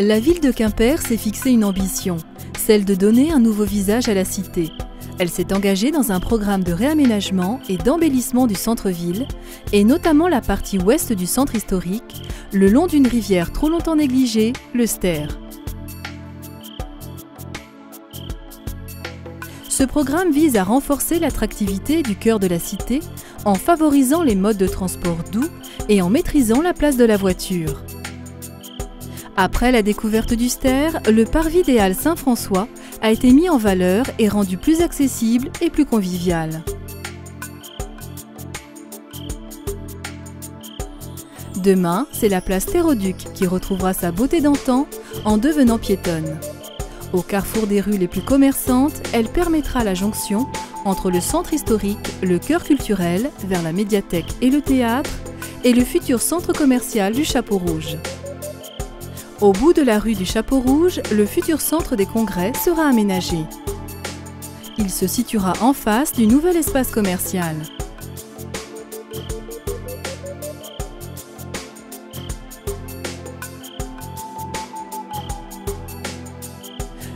La ville de Quimper s'est fixé une ambition, celle de donner un nouveau visage à la cité. Elle s'est engagée dans un programme de réaménagement et d'embellissement du centre-ville, et notamment la partie ouest du centre historique, le long d'une rivière trop longtemps négligée, le Ster. Ce programme vise à renforcer l'attractivité du cœur de la cité en favorisant les modes de transport doux et en maîtrisant la place de la voiture. Après la découverte du Ster, le parvis des Halles Saint-François a été mis en valeur et rendu plus accessible et plus convivial. Demain, c'est la place Terre-au-Duc qui retrouvera sa beauté d'antan en devenant piétonne. Au carrefour des rues les plus commerçantes, elle permettra la jonction entre le centre historique, le cœur culturel, vers la médiathèque et le théâtre, et le futur centre commercial du Chapeau Rouge. Au bout de la rue du Chapeau Rouge, le futur centre des congrès sera aménagé. Il se situera en face du nouvel espace commercial.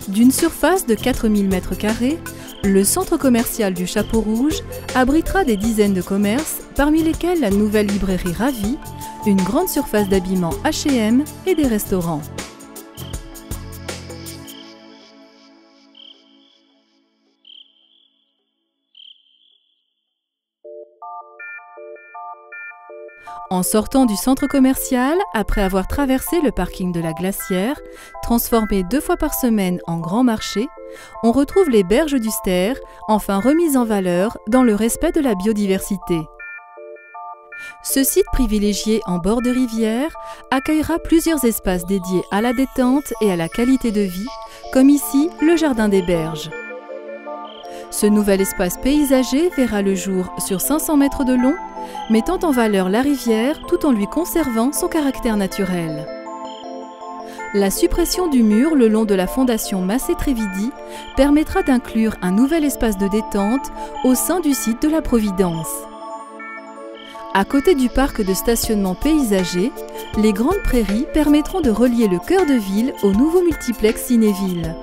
D'une surface de 4000 m², le centre commercial du Chapeau Rouge abritera des dizaines de commerces, parmi lesquels la nouvelle librairie Ravi, une grande surface d'habillement H&M et des restaurants. En sortant du centre commercial, après avoir traversé le parking de la Glacière, transformé 2 fois par semaine en grand marché, on retrouve les berges du Ster, enfin remises en valeur dans le respect de la biodiversité. Ce site privilégié en bord de rivière accueillera plusieurs espaces dédiés à la détente et à la qualité de vie, comme ici le Jardin des Berges. Ce nouvel espace paysager verra le jour sur 500 mètres de long, mettant en valeur la rivière tout en lui conservant son caractère naturel. La suppression du mur le long de la fondation Massé-Trévidi permettra d'inclure un nouvel espace de détente au sein du site de la Providence. À côté du parc de stationnement paysager, les grandes prairies permettront de relier le cœur de ville au nouveau multiplex Cinéville.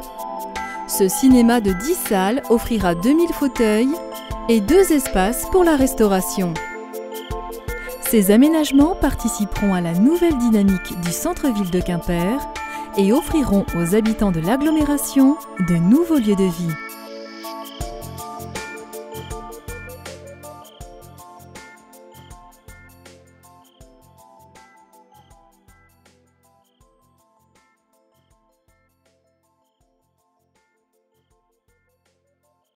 Ce cinéma de 10 salles offrira 2000 fauteuils et 2 espaces pour la restauration. Ces aménagements participeront à la nouvelle dynamique du centre-ville de Quimper et offriront aux habitants de l'agglomération de nouveaux lieux de vie.